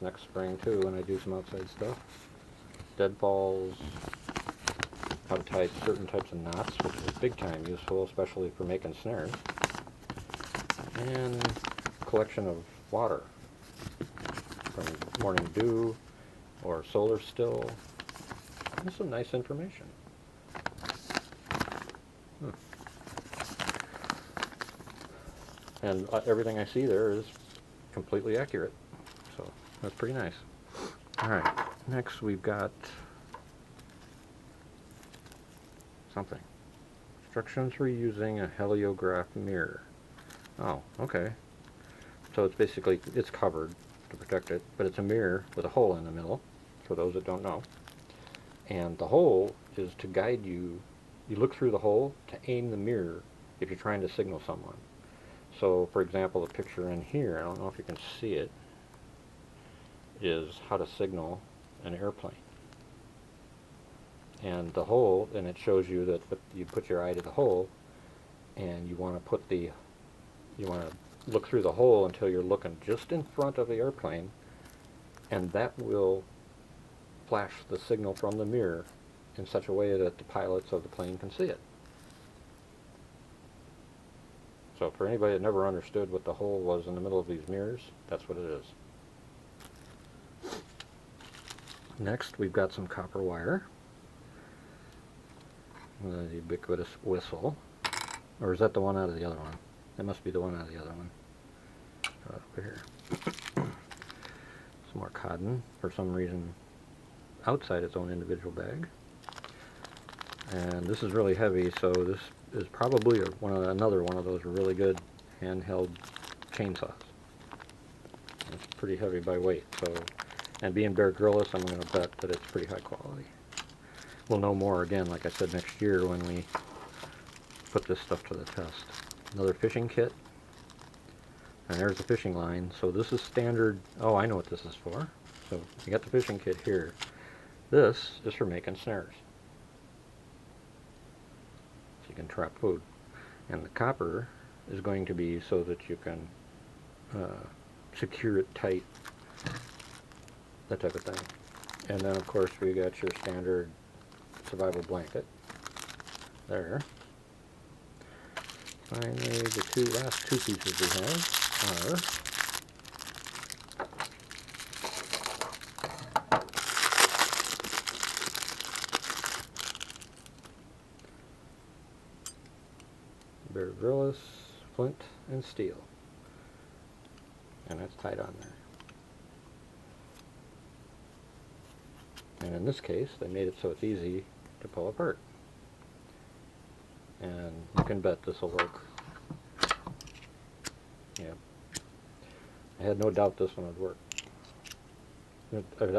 next spring too when I do some outside stuff. Deadfalls, how to tie certain types of knots, which is big time useful, especially for making snares. And collection of water from morning dew or solar still. That's some nice information. And everything I see there is completely accurate. So that's pretty nice. Alright, next we've got something. Instructions for using a heliograph mirror. Oh, okay. So it's basically, it's covered to protect it, but it's a mirror with a hole in the middle, for those that don't know. And the hole is to guide you. You look through the hole to aim the mirror if you're trying to signal someone. So, for example, the picture in here, I don't know if you can see it, is how to signal an airplane. And the hole, and it shows you that you put your eye to the hole, and you want to look through the hole until you're looking just in front of the airplane, and that will flash the signal from the mirror in such a way that the pilots of the plane can see it. So for anybody that never understood what the hole was in the middle of these mirrors, that's what it is. Next, we've got some copper wire. The ubiquitous whistle. Or is that the one out of the other one? That must be the one out of the other one. Over here. Some more cotton, for some reason, outside its own individual bag. And this is really heavy, so this is probably another one of those really good handheld chainsaws. It's pretty heavy by weight, so, and being Bear Grylls, I'm going to bet that it's pretty high quality. We'll know more again, like I said, next year when we put this stuff to the test. Another fishing kit, and there's the fishing line. So this is standard. Oh, I know what this is for. So you got the fishing kit here. This is for making snares, so you can trap food. And the copper is going to be so that you can secure it tight, that type of thing. And then of course we got your standard survival blanket there. Finally, the last two pieces we have are Bear Grylls, flint, and steel. And that's tied on there. And in this case, they made it so it's easy to pull apart. And you can bet this will work. Yeah. I had no doubt this one would work.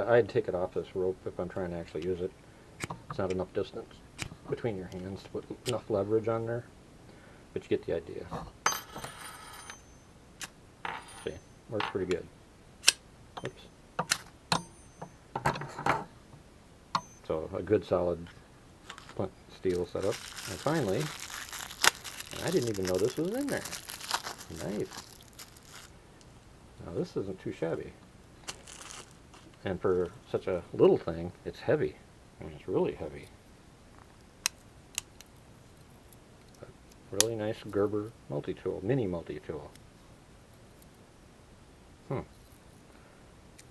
I'd take it off this rope if I'm trying to actually use it. It's not enough distance between your hands to put enough leverage on there, but you get the idea. See, works pretty good. Oops. So a good solid flint steel setup. And finally, and I didn't even know this was in there, knife. Now this isn't too shabby. And for such a little thing, it's heavy. I mean, it's really heavy. But really nice Gerber multi-tool, mini multi-tool.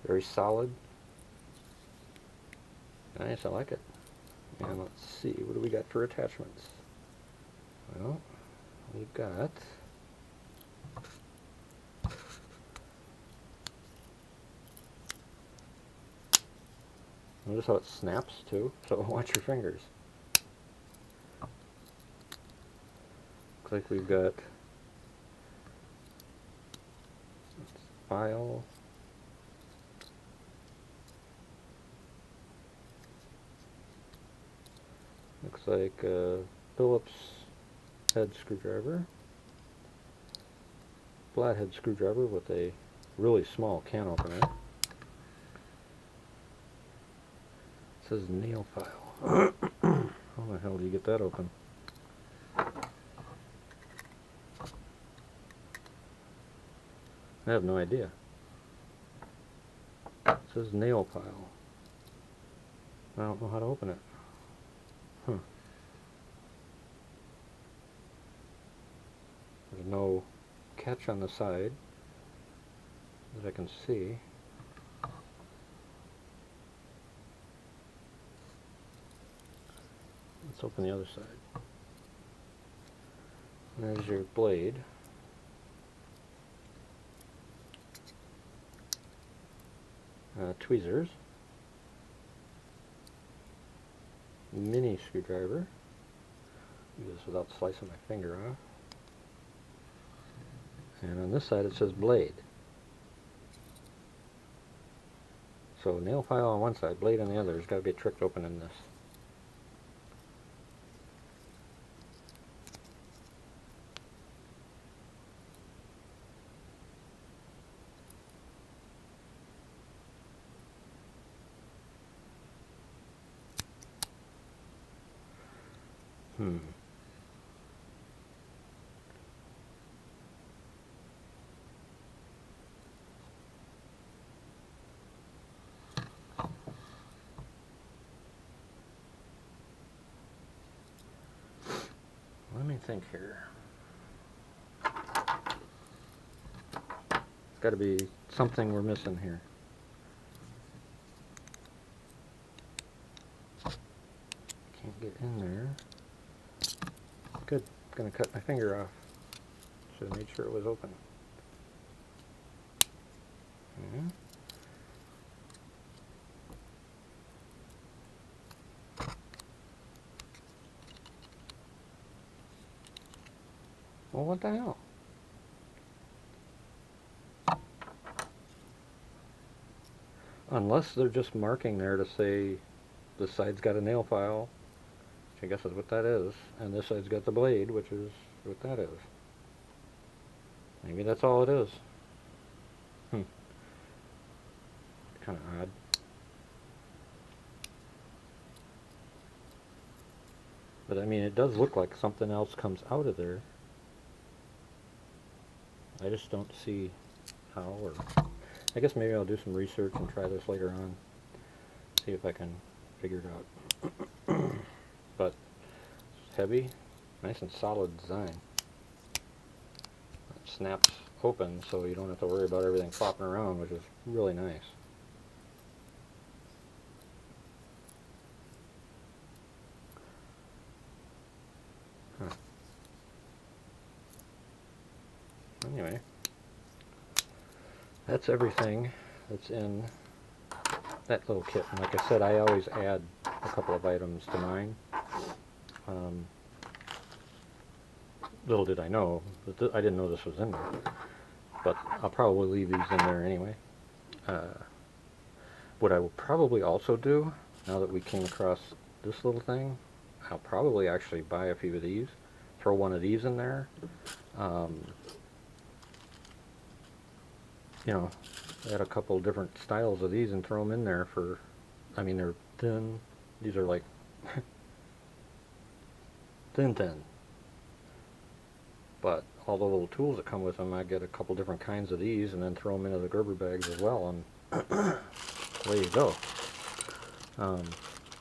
Very solid. Nice, I like it. And let's see, what do we got for attachments? Well, we've got notice how it snaps too, so watch your fingers. Looks like we've got file, looks like a Phillips head screwdriver, flathead screwdriver with a really small can opener. It says nail file. How the hell do you get that open? I have no idea. says nail file. I don't know how to open it. Huh. There's no catch on the side that I can see. Let's open the other side. There's your blade. Tweezers. Mini screwdriver. Do this without slicing my finger off. And on this side it says blade. So nail file on one side, blade on the other. There's got to be a trick to opening this. Let me think here. It's got to be something we're missing here. Can't get in there. Good. I'm going to cut my finger off. Should have made sure it was open. Yeah. Well, what the hell? Unless they're just marking there to say this side's got a nail file, which I guess is what that is, and this side's got the blade, which is what that is. Maybe that's all it is. Kind of odd. But I mean, it does look like something else comes out of there. I just don't see how, or I guess maybe I'll do some research and try this later on. See if I can figure it out. But it's heavy, nice and solid design. It snaps open so you don't have to worry about everything flopping around, which is really nice. Anyway, that's everything that's in that little kit. And like I said, I always add a couple of items to mine. Little did I know, I didn't know this was in there. But I'll probably leave these in there anyway. What I will probably also do, now that we came across this little thing, I'll probably actually buy a few of these, throw one of these in there. You know, add a couple different styles of these and throw them in there for, I mean, they're thin. These are like thin. But all the little tools that come with them, I get a couple different kinds of these and then throw them into the Gerber bags as well, and there you go.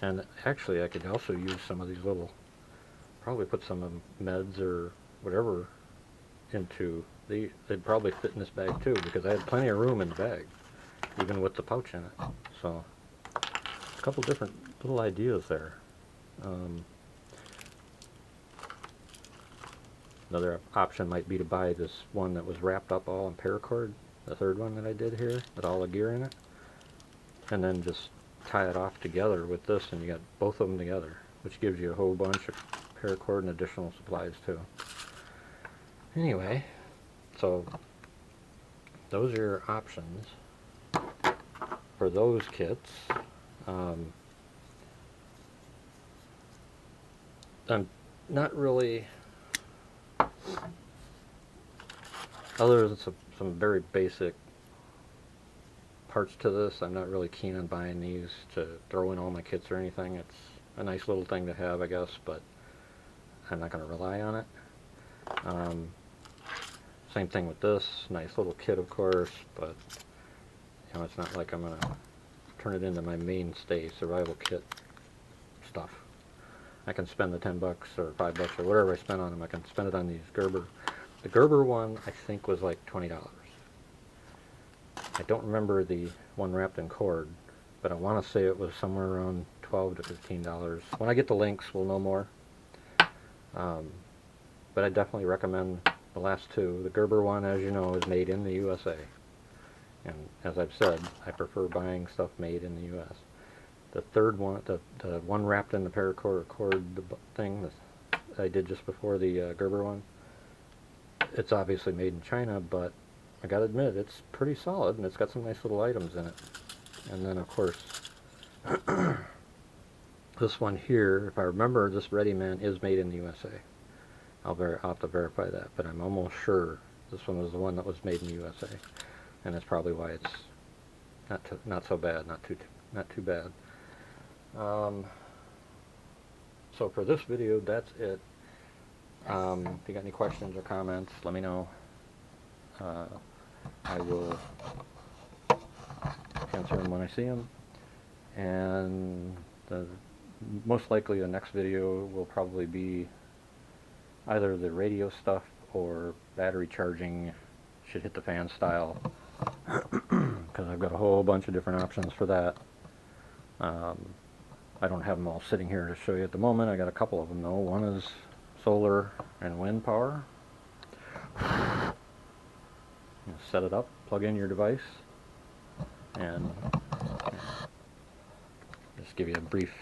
And actually I could also use some of these little, probably put some meds or whatever into, they'd probably fit in this bag too, because I had plenty of room in the bag, even with the pouch in it. So, a couple different little ideas there. Another option might be to buy this one that was wrapped up all in paracord, the third one that I did here, with all the gear in it, and then just tie it off together with this, and you got both of them together, which gives you a whole bunch of paracord and additional supplies too. Anyway, so those are your options for those kits. I'm not really, other than some very basic parts to this, I'm not really keen on buying these to throw in all my kits or anything. It's a nice little thing to have, I guess, but I'm not going to rely on it. Same thing with this, nice little kit, of course, but you know, it's not like I'm going to turn it into my mainstay survival kit stuff. I can spend the 10 bucks or 5 bucks or whatever I spend on them. I can spend it on these Gerber. The Gerber one I think was like $20. I don't remember the one wrapped in cord, but I want to say it was somewhere around $12 to $15. When I get the links, we'll know more. But I definitely recommend the last two. The Gerber one, as you know, is made in the USA. And as I've said, I prefer buying stuff made in the US. The third one, the one wrapped in the paracord or cord thing that I did just before the Gerber one, it's obviously made in China, but I gotta admit, it's pretty solid, and it's got some nice little items in it. And then, of course, this one here, if I remember, this Readyman is made in the USA. I'll have to verify that, but I'm almost sure this one was the one that was made in the USA, and that's probably why it's not so bad, not too bad. So for this video, that's it. If you got any questions or comments, let me know. I will answer them when I see them. And most likely the next video will probably be either the radio stuff or battery charging should hit the fan style, because I've got a whole bunch of different options for that. I don't have them all sitting here to show you at the moment. I got a couple of them though. One is solar and wind power. You set it up, plug in your device, and just give you a brief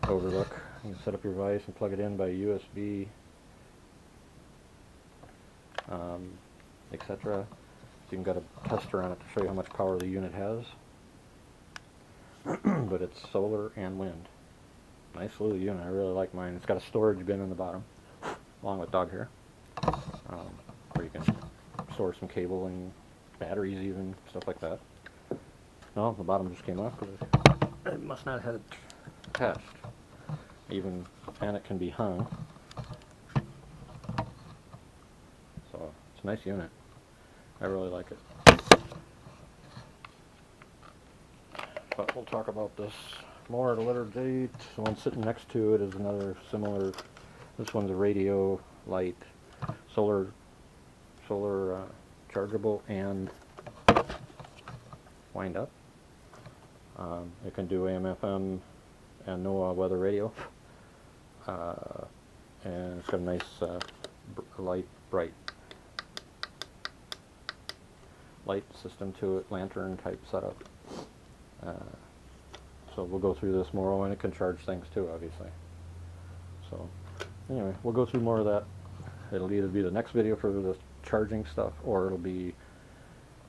overlook. You can set up your device and plug it in by USB, etc. So you've got a tester on it to show you how much power the unit has. But it's solar and wind. Nice little unit. I really like mine. It's got a storage bin in the bottom, along with dog hair, where you can store some cabling, batteries even, stuff like that. No, the bottom just came off because it must not have had it attached. And it can be hung. So it's a nice unit. I really like it. But we'll talk about this more at a later date. The one sitting next to it is another similar. This one's a radio light, solar chargeable and wind up. It can do AM, FM, and NOAA weather radio. And it's got a nice bright light system to it, lantern type setup. So we'll go through this more, and it can charge things too, obviously. So anyway, we'll go through more of that. It'll either be the next video for the charging stuff, or it'll be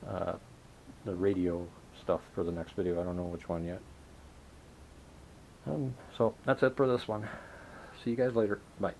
the radio stuff for the next video. I don't know which one yet. So that's it for this one. See you guys later. Bye.